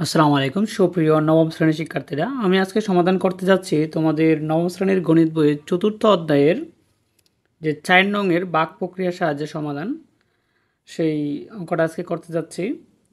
আসসালামু আলাইকুম সুপ্রিয় নবম শ্রেণীর শিক্ষার্থীরা, আমি আজকে সমাধান করতে যাচ্ছি তোমাদের নবম শ্রেণীর গণিত বইয়ের চতুর্থ অধ্যায়ের যে 4 নংয়ের বাক প্রক্রিয়ার সাহায্যে সমাধান, সেই অঙ্কটা আজকে করতে যাচ্ছি।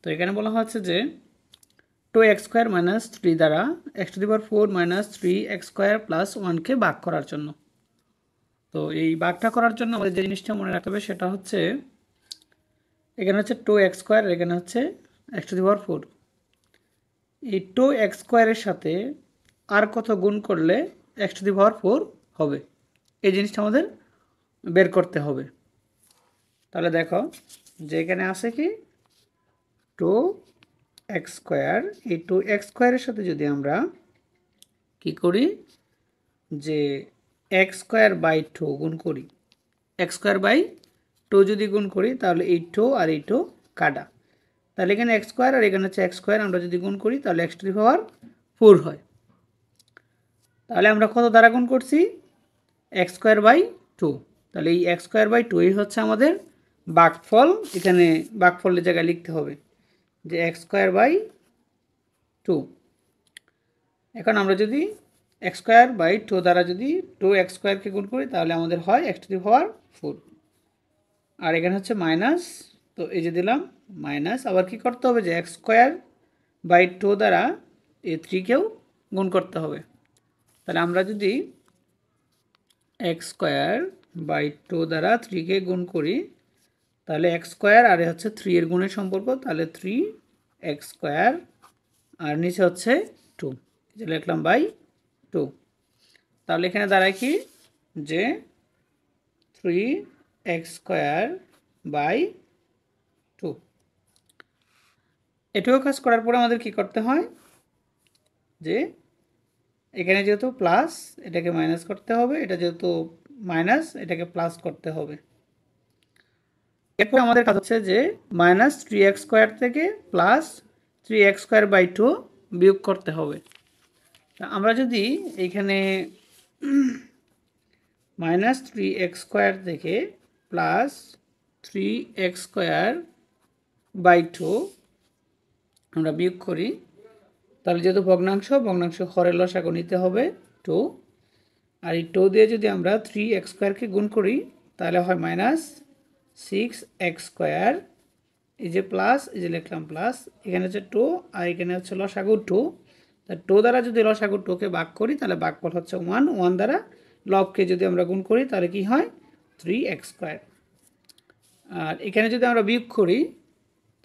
তো এখানে বলা হচ্ছে যে 2x² - 3 দ্বারা x⁴ - 3x² + 1কে ভাগ করার জন্য। তো এই ভাগটা করার জন্য আমাদের যে জিনিসটা মনে রাখতে হবে সেটা হচ্ছে, এখানে হচ্ছে 2x², এখানে হচ্ছে x⁴। এই 2x² এর সাথে আর কত গুণ করলে x⁴ হবে, এই জিনিসটা আমাদের বের করতে হবে। তাহলে দেখো যে এখানে আছে কি 2x², এই 2x² এর সাথে যদি আমরা কি করি যে x²/2 গুণ করি, x²/2 যদি গুণ করি তাহলে এই 2 আর এই 2 কাটা, তাহলে এখানে x² আর এখানে হচ্ছে x², আমরা যদি গুণ করি তাহলে x⁴ হয়। তাহলে আমরা কত দ্বারা গুণ করছি? x²/2। তাহলে এই x²/2 হচ্ছে আমাদের ভাগফল। এখানে ভাগফলের জায়গায় লিখতে হবে যে x²/2। এখন আমরা যদি x²/2 দ্বারা যদি 2x²কে গুণ করি তাহলে আমাদের হয় x⁴। আর এখানে হচ্ছে মাইনাস, তো এই যে দিলাম মাইনাস। আবার কি করতে হবে যে x²/2 দ্বারা এই 3কেও গুণ করতে হবে। তাহলে আমরা যদি x²/2 দ্বারা 3কে গুণ করি তাহলে x² আর হচ্ছে 3 এর গুণের সম্পর্ক, তাহলে 3x² আর নিচে হচ্ছে 2, যে লিখলাম বাই 2। তাহলে এখানে দাঁড়ায় কি যে 3x²/2। এটুকু কাজ করার পরে আমাদের কি করতে হয় যে এখানে যেহেতু প্লাস এটাকে মাইনাস করতে হবে, এটা যেহেতু মাইনাস এটাকে প্লাস করতে হবে। এরপর আমাদের কাজ হচ্ছে যে -3x² থেকে +3x²/2 বিয়োগ করতে হবে। আমরা যদি এইখানে -3x² থেকে +3x²/2 আমরা বিয়োগ করি, তাহলে যেহেতু ভগ্নাংশ হরের লসাগু নিতে হবে 2, আর এই 2 দিয়ে যদি আমরা 3x²কে গুণ করি তাহলে হয় -6x², এই যে প্লাস, এই যে লিখলাম প্লাস, এখানে হচ্ছে 2 আর এখানে হচ্ছে লসাগু 2। তা 2 দ্বারা যদি লসাগু 2কে ভাগ করি তাহলে ভাগফল হচ্ছে 1, 1 দ্বারা লবকে যদি আমরা গুণ করি তাহলে কি হয় 3x²। আর এখানে যদি আমরা বিয়োগ করি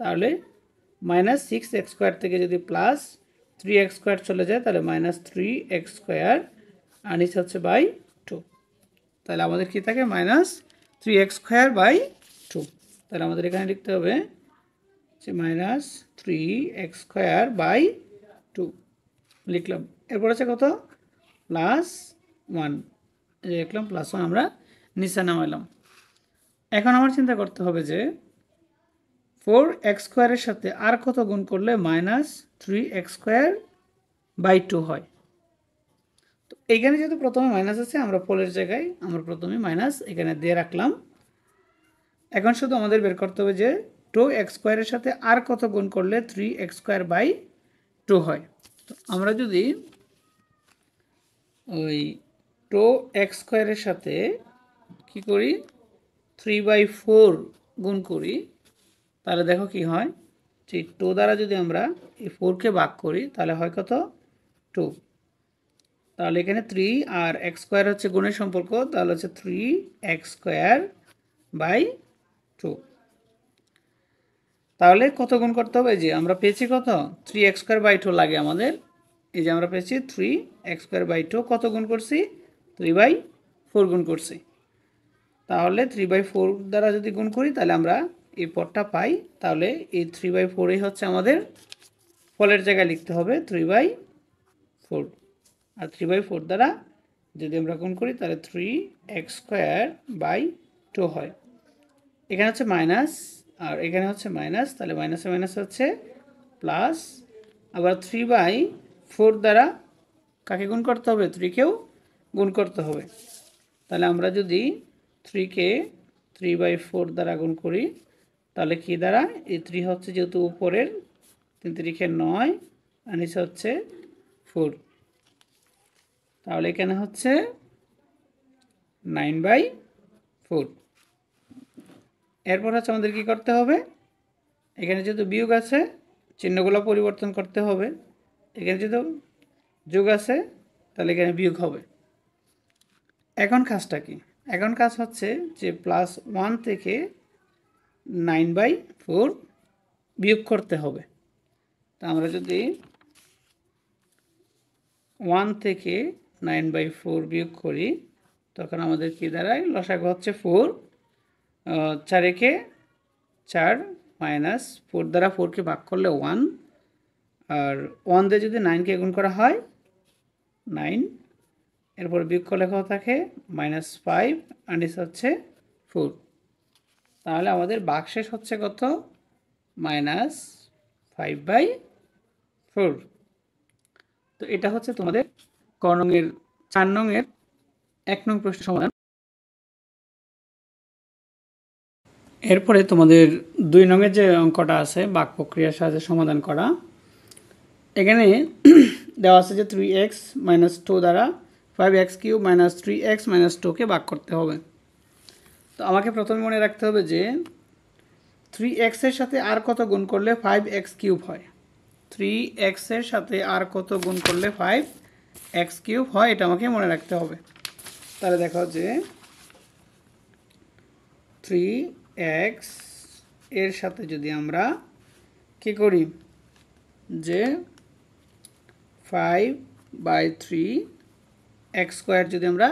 তাহলে -6x² থেকে যদি +3x² চলে যায় তাহলে -3x², আর নিচে হচ্ছে বাই 2। তাহলে আমাদের কি থাকে -3x²/2। তাহলে আমাদের এখানে লিখতে হবে যে -3x²/2 লিখলাম। এরপর আছে কত +1, লিখলাম +1, আমরা নিচে নামাইলাম। এখন আমার চিন্তা করতে হবে যে 4x² এর সাথে আর কত গুণ করলে -3x²/2 হয়। তো এইখানে যেহেতু প্রথমে মাইনাস আছে, আমরা পোলের জায়গায় আমরা প্রথমে মাইনাস এখানে দিয়ে রাখলাম। এখন শুধু আমাদের বের করতে হবে যে 2x² এর সাথে আর কত গুণ করলে 3x²/2 হয়। তো আমরা যদি ওই 2x² এর সাথে কি করি 3/4 গুণ করি, তাহলে দেখো কি হয় যে 2 দ্বারা যদি আমরা এই 4কে ভাগ করি তাহলে হয় কত 2। তাহলে এখানে 3 আর x² হচ্ছে গুণের সম্পর্ক, তাহলে হচ্ছে 3x²/2। তাহলে কত গুণ করতে হবে? যে আমরা পেয়েছি কত 3x²/2 লাগে আমাদের, এই যে আমরা পেয়েছি 3x²/2, কত গুণ করছি 3/4 গুণ করছি। তাহলে 3/4 দ্বারা যদি গুণ করি তাহলে আমরা এই পদটা পাই। তাহলে এই 3/4 হচ্ছে আমাদের ফলের জায়গায় লিখতে হবে 3/4, আর 3/4 দ্বারা যদি আমরা গুণ করি তাহলে 3x²/2 হয়। এখানে হচ্ছে মাইনাস আর এখানে হচ্ছে মাইনাস, তাহলে মাইনাসে মাইনাসে হচ্ছে প্লাস। আবার 3/4 দ্বারা কাকে গুণ করতে হবে? 3কেও গুণ করতে হবে। তাহলে আমরা যদি 3কে 3/4 দ্বারা গুণ করি তাহলে কি দ্বারা, এই 3 হচ্ছে যেহেতু উপরের 3 3 9 আর নিচে হচ্ছে 4। তাহলে এখানে হচ্ছে 9/4। এরপর হচ্ছে আমাদের কি করতে হবে, এখানে যেহেতু বিয়োগ আছে চিহ্নগুলো পরিবর্তন করতে হবে। এখানে যেহেতু যোগ আছে তাহলে এখানে বিয়োগ হবে। এখন কাজটা কি, এখন কাজ হচ্ছে যে +1 থেকে 9/4 বিয়োগ করতে হবে। তা আমরা যদি 1 থেকে 9/4 বিয়োগ করি তখন আমাদের কি দাঁড়ায়, লসাগু হচ্ছে 4, 4 একে 4 মাইনাস 4 দ্বারা 4কে ভাগ করলে 1, আর 1 দিয়ে যদি 9কে গুণ করা হয় 9, এরপর বিয়োগ করলে লেখা থাকে -5 আর নিচে হচ্ছে 4। তাহলে আমাদের ভাগশেষ হচ্ছে কত, -5/4। তো এটা হচ্ছে তোমাদের ক নংয়ের 4 নংয়ের 1 নং প্রশ্ন সমাধান। এরপরে তোমাদের 2 নংয়ের যে অঙ্কটা আছে বাক প্রক্রিয়ার সাহায্যে সমাধান করা, এখানে দেওয়া আছে যে 3x - 2 দ্বারা 5x³ - 3x - 2কে ভাগ করতে হবে। তো আমাকে প্রথমে মনে রাখতে হবে যে 3x এর সাথে আর কত গুণ করলে 5x³ হয়। 3x এর সাথে আর কত গুণ করলে 5x³ হয়, এটা আমাকে মনে রাখতে হবে। তাহলে দেখো যে 3x এর সাথে যদি আমরা কি করি, যে 5/3x² যদি আমরা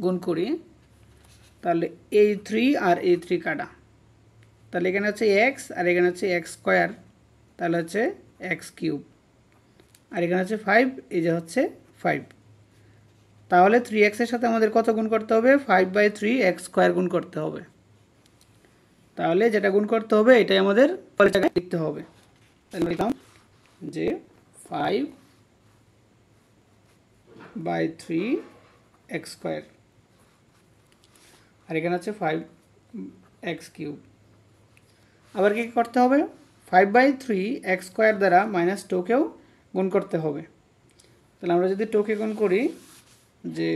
গুণ করি তাহলে এই 3 আর এই 3 কাটা, তাহলে এখানে হচ্ছে x আর এখানে হচ্ছে x², তাহলে হচ্ছে x³ আর এখানে হচ্ছে 5, এই যে হচ্ছে 5। তাহলে 3x এর সাথে আমাদের কত গুণ করতে হবে, 5/3x² গুণ করতে হবে। তাহলে যেটা গুণ করতে হবে এটাই আমাদের জায়গায় লিখতে হবে। তাহলে লিখলাম যে 5/3x² আর এখানে হচ্ছে 5x³। আবার কি করতে হবে, 5/3x² দ্বারা -2কেও গুণ করতে হবে। তাহলে আমরা যদি 2কে গুণ করি, যে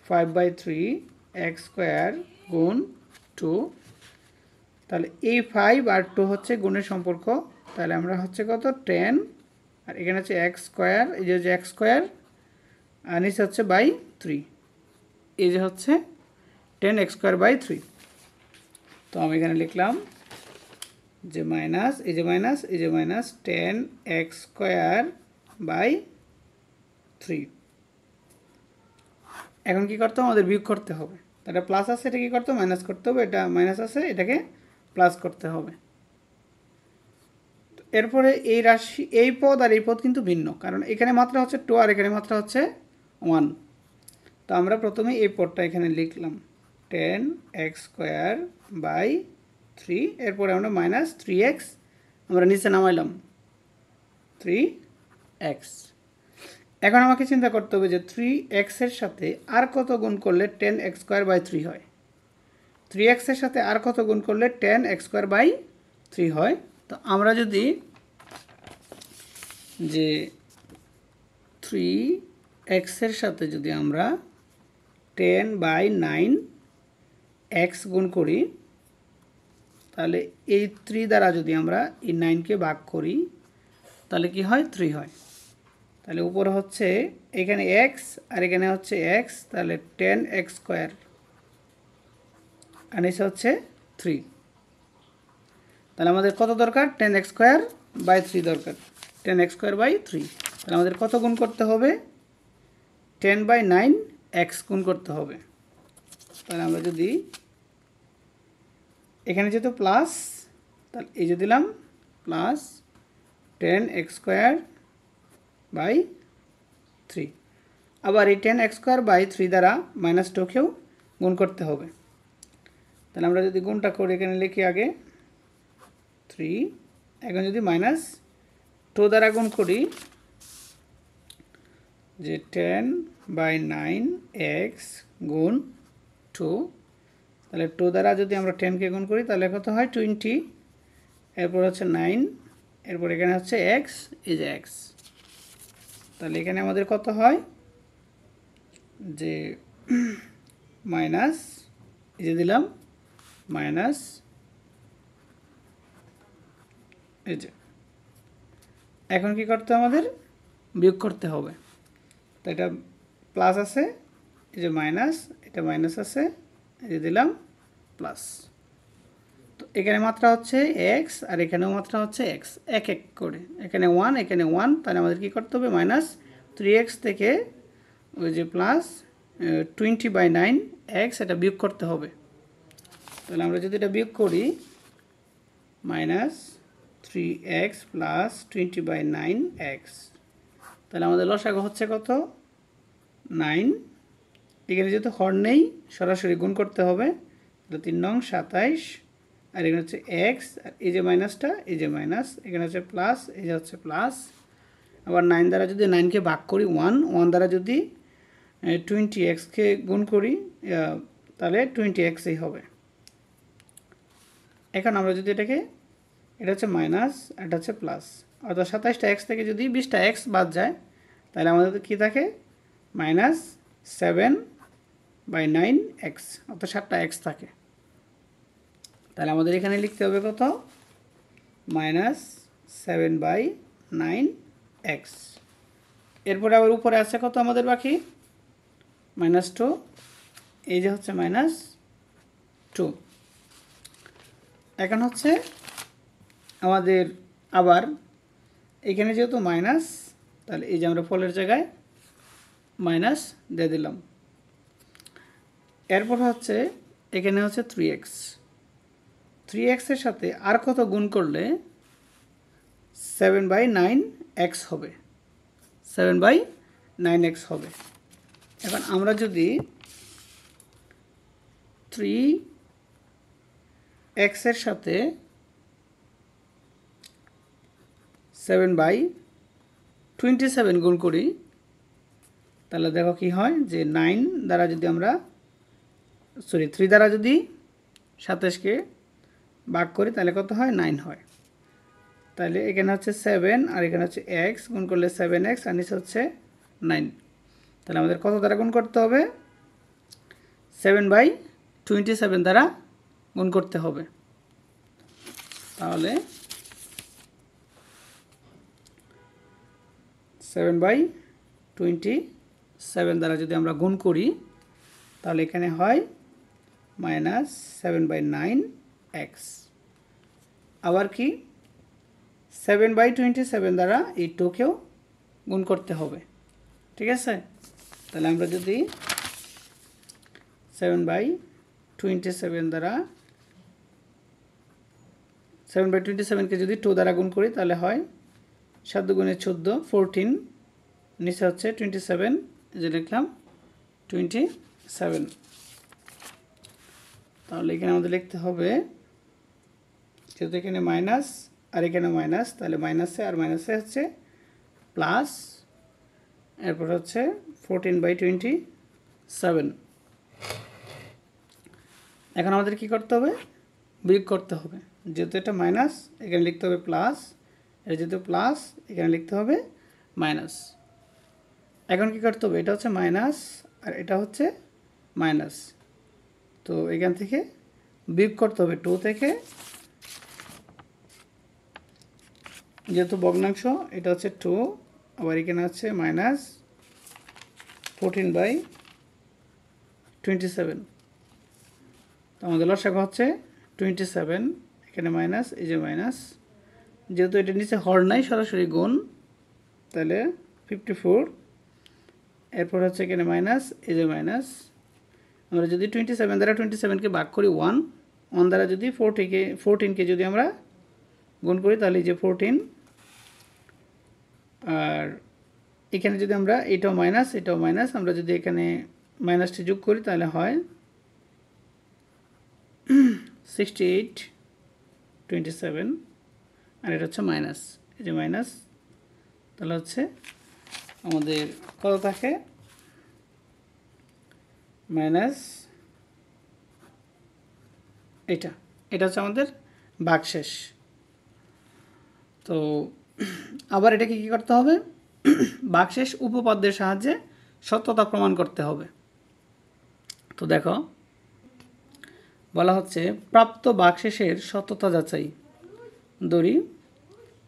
5/3x² গুণ 2, তাহলে এই 5 আর 2 হচ্ছে গুণের সম্পর্ক, তাহলে আমরা হচ্ছে কত 10, আর এখানে হচ্ছে x², এই যে x² আর নিচে হচ্ছে /3, এই যে হচ্ছে 10x²/3। তো আমি এখানে লিখলাম যে মাইনাস, এই যে মাইনাস, এই যে মাইনাস 10x²/3। এখন কি করতে হবে, আমাদের বিয়োগ করতে হবে। তাহলে প্লাস আছে, এটা কি করতে হবে, মাইনাস করতে হবে, এটা মাইনাস আছে, এটাকে প্লাস করতে হবে। এরপরে এই রাশি, এই পদ আর এই পদ কিন্তু ভিন্ন, কারণ এখানে মাত্রা হচ্ছে 2 আর এখানে মাত্রা হচ্ছে 1। তো আমরা প্রথমে এই পদটা এখানে লিখলাম 10x²/3, এরপরে আমরা -3x আমরা নিচে নামাইলাম 3x। এখন আমাকে চিন্তা করতে হবে যে 3x এর সাথে আর কত গুণ করলে 10x²/3 হয়। 3x এর সাথে আর কত গুণ করলে 10x²/3 হয়। তো আমরা যদি যে 3x এর সাথে যদি আমরা 10/9x গুণ করি, তাহলে এই 3 দ্বারা যদি আমরা এই 9কে ভাগ করি তাহলে কি হয়, 3 হয়। তাহলে উপরে হচ্ছে এখানে x আর এখানে হচ্ছে x, তাহলে 10x² আর নিচে হচ্ছে 3। তাহলে আমাদের কত দরকার, 10x²/3 দরকার, 10x²/3। তাহলে আমাদের কত গুণ করতে হবে, 10/9x গুণ করতে হবে। তাহলে আমরা যদি এখানে যেহেতু প্লাস, তাহলে এই যে দিলাম প্লাস 10x²/3। আবার এই 10x²/3 দ্বারা -2কেও গুণ করতে হবে। তাহলে আমরা যদি গুণটা করি, এখানে লিখি আগে 3, এখন যদি -2 দ্বারা গুণ করি, যে 10/9x গুণ 2, তাহলে 2 দ্বারা যদি আমরা 10কে গুণ করি তাহলে কত হয় 20, এরপর হচ্ছে 9, এরপর এখানে হচ্ছে এক্স, এই যে এক্স। তাহলে এখানে আমাদের কত হয় যে মাইনাস, এই যে দিলাম মাইনাস, এই যে। এখন কি করতে আমাদের বিয়োগ করতে হবে। তো এটা প্লাস আছে, এই যে মাইনাস, এটা মাইনাস আছে, এই যে দিলাম প্লাস। তো এখানে মাত্রা হচ্ছে এক্স আর এখানেও মাত্রা হচ্ছে এক্স, এক এক করে। এখানে ওয়ান, এখানে ওয়ান, তাহলে আমাদের কী করতে হবে মাইনাস 3x থেকে ওই যে প্লাস 20/9 এক্স, এটা বিয়োগ করতে হবে। তাহলে আমরা যদি এটা বিয়োগ করি মাইনাস 3x প্লাস 20/9 এক্স, তাহলে আমাদের লসাগু হচ্ছে কত 9। এখানে যেহেতু হর নেই সরাসরি গুণ করতে হবে, তাহলে 3 নং 27, আর এখানে হচ্ছে এক্স, আর এই যে মাইনাসটা, এই যে মাইনাস, এখানে হচ্ছে প্লাস, এই যে হচ্ছে প্লাস। আবার 9 দ্বারা যদি 9কে ভাগ করি 1 দ্বারা যদি 20xকে গুণ করি তাহলে 20xই হবে। এখন আমরা যদি এটাকে, এটা হচ্ছে মাইনাস, এটা হচ্ছে প্লাস, অর্থাৎ 27টা এক্স থেকে যদি 20টা এক্স বাদ যায় তাহলে আমাদের কী থাকে মাইনাস 7/9 এক্স, অর্থাৎ 7টা এক্স থাকে। তাহলে আমাদের এখানে লিখতে হবে কত মাইনাস 7/9 এক্স। এরপরে আবার উপরে আছে কত আমাদের বাকি -2, এই যে হচ্ছে -2। এখন হচ্ছে আমাদের আবার এখানে যেহেতু মাইনাস, তাহলে এই যে আমরা ফলের জায়গায় মাইনাস দিয়ে দিলাম। এরপর হচ্ছে এখানে হচ্ছে 3x এর সাথে আর কত গুণ করলে 7/9x হবে, 7/9x হবে। এখন আমরা যদি 3x এর সাথে 7/27 গুণ করি তাহলে দেখো কি হয় যে 9 দ্বারা যদি আমরা 3 দ্বারা যদি 27কে ভাগ করি তাহলে কত হয় 9 হয়। তাহলে এখানে হচ্ছে 7 আর এখানে হচ্ছে x, গুণ করলে 7x আর নিচে হচ্ছে 9। তাহলে আমাদের কত দ্বারা গুণ করতে হবে 7/27 দ্বারা গুণ করতে হবে। তাহলে 7/27 দ্বারা যদি আমরা গুণ করি তাহলে এখানে হয় -7/9x। আবার কি 7/27 দ্বারা এই 2কেও গুণ করতে হবে, ঠিক আছে। তাহলে আমরা যদি 7/27 দ্বারা 7/27কে যদি 2 দ্বারা গুণ করি তাহলে হয় 7 গুণে 14, 14, নিচে হচ্ছে 27, যে লিখলাম 27। তাহলে এখানে আমাদের লিখতে হবে যেহেতু এখানে মাইনাস আর এখানে মাইনাস, তাহলে মাইনাসে আর মাইনাসে হচ্ছে প্লাস, এরপর হচ্ছে 14/27। এখন আমাদের কি করতে হবে বিয়োগ করতে হবে, যেহেতু এটা মাইনাস এখানে লিখতে হবে প্লাস, এটা যেহেতু প্লাস এখানে লিখতে হবে মাইনাস। এখন কি করতে হবে, এটা হচ্ছে মাইনাস আর এটা হচ্ছে মাইনাস, তো এখান থেকে বিয়োগ করতে হবে 2 থেকে, যেহেতু ভগ্নাংশ এটা হচ্ছে 2, আবার এখানে হচ্ছে -14/27। তো আমাদের লসাগু হচ্ছে 27, এখানে মাইনাস, এই যে মাইনাস, যেহেতু এটা নিচে হর নাই সরাসরি গুণ, তাহলে 54, এরপর হচ্ছে এখানে মাইনাস, এই যে মাইনাস। আমরা যদি 27 দ্বারা 27কে ভাগ করি 1 দ্বারা যদি 14কে যদি আমরা গুণ করি তাহলে এই যে 14, আর এখানে যদি আমরা এটাও মাইনাস এটাও মাইনাস, আমরা যদি এখানে মাইনাসটি যোগ করি তাহলে হয় 68/27, আর এটা হচ্ছে মাইনাস, এই যে মাইনাস। তাহলে হচ্ছে আমাদের কত থাকে মাইনাস, এটা হচ্ছে আমাদের ভাগশেষ। তো আবার এটাকে কী করতে হবে, ভাগশেষ উপপাদ্যের সাহায্যে সত্যতা প্রমাণ করতে হবে। তো দেখো বলা হচ্ছে প্রাপ্ত ভাগশেষের সত্যতা যাচাই। ধরি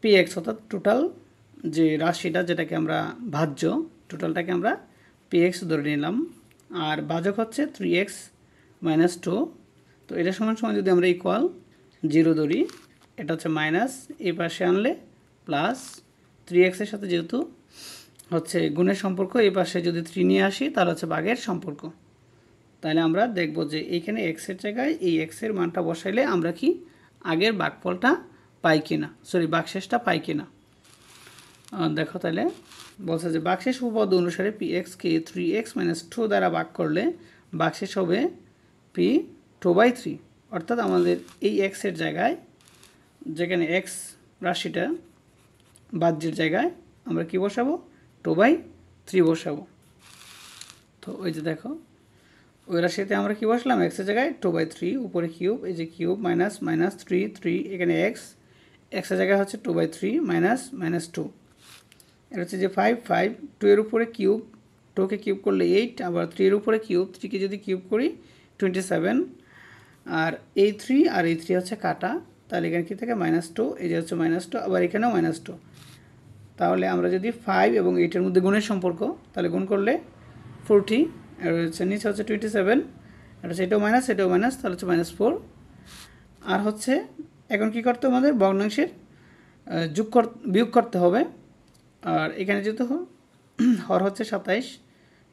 px অর্থাৎ টোটাল যে রাশিটা যেটাকে আমরা ভাজ্য, টোটালটাকে আমরা px ধরে নিলাম, আর ভাজক হচ্ছে 3x - 2। তো এটা সমান সমান যদি আমরা ইকুয়াল 0 ধরি, এটা হচ্ছে মাইনাস, এই পাশে আনলে প্লাস, 3x এর সাথে যেহেতু হচ্ছে গুণের সম্পর্ক, এই পাশে যদি 3 নিয়ে আসি তাহলে হচ্ছে ভাগের সম্পর্ক। তাহলে আমরা দেখব যে এইখানে এক্সের জায়গায় এই এক্সের মানটা বসাইলে আমরা কি আগের ভাগফলটা পাই কিনা, সরি ভাগশেষটা পাই কিনা। দেখো তাহলে বলছে যে ভাগশেষ উপপাদ্য অনুসারে px-কে 3x - 2 দ্বারা ভাগ করলে ভাগশেষ হবে p/2/3। অর্থাৎ আমাদের এই এক্সের জায়গায়, যেখানে এক্স রাশিটা বাহ্যের জায়গায় আমরা কি বসাবো, 2/3 বসাবো। তো ওই যে দেখো ওই রাশিতে আমরা কি বসলাম, এক্সের জায়গায় 2/3, উপরে কিউব, এই যে কিউব মাইনাস মাইনাস 3 3, এখানে এক্সের জায়গায় হচ্ছে 2/3 মাইনাস 2, এটা হচ্ছে যে 5 5, 2 এর উপরে কিউব, 2কে কিউব করলে 8, আবার 3 এর উপরে কিউব, 3কে যদি কিউব করি 27, আর এই 3 আর এই 3 হচ্ছে কাটা, তাহলে এখানে কী থাকে -2, এই যে হচ্ছে -2, আবার এখানেও -2। তাহলে আমরা যদি 5 এবং 8-এর মধ্যে গুণের সম্পর্ক, তাহলে গুণ করলে 40, আর হচ্ছে নিচে হচ্ছে 27, এটা হচ্ছে এটাও মাইনাস এটাও মাইনাস, তাহলে হচ্ছে -4। আর হচ্ছে এখন কি করতে হবে, আমাদের ভগ্নাংশের বিয়োগ করতে হবে। আর এখানে যেহেতু হর হচ্ছে 27,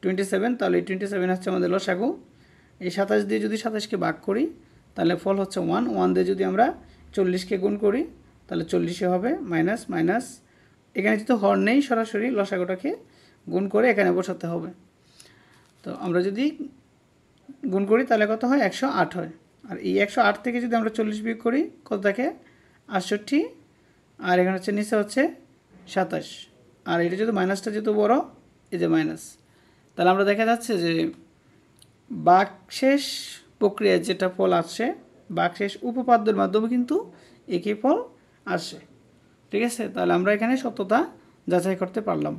27, তাহলে এই 27 হচ্ছে আমাদের লসাগু। এই 27 দিয়ে যদি 27কে ভাগ করি তাহলে ফল হচ্ছে 1 দিয়ে যদি আমরা 40কে গুণ করি তাহলে 40 হবে, মাইনাস মাইনাস, এখানে যেহেতু হর নেই সরাসরি লসাগুটাকে গুণ করে এখানে বসাতে হবে। তো আমরা যদি গুণ করি তাহলে কত হয়, 108 হয়। আর এই 108 থেকে যদি আমরা 40 বিয়োগ করি কত থাকে, 68, আর এখানে হচ্ছে নিচে হচ্ছে 27, আর এটা যদি মাইনাসটা যেহেতু বড়, এই যে মাইনাস, তাহলে আমরা দেখা যাচ্ছে যে ভাগশেষ প্রক্রিয়ায় যেটা ফল আসছে ভাগশেষ উপপাদ্যের মাধ্যমে কিন্তু একই ফল আসে। ঠিক আছে, তাহলে আমরা এখানে সত্যতা যাচাই করতে পারলাম।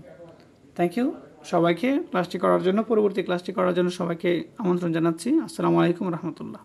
থ্যাংক ইউ সবাইকে ক্লাসটি করার জন্য। পরবর্তী ক্লাসটি করার জন্য সবাইকে আমন্ত্রণ জানাচ্ছি। আসসালামু আলাইকুম রহমতুল্লাহ।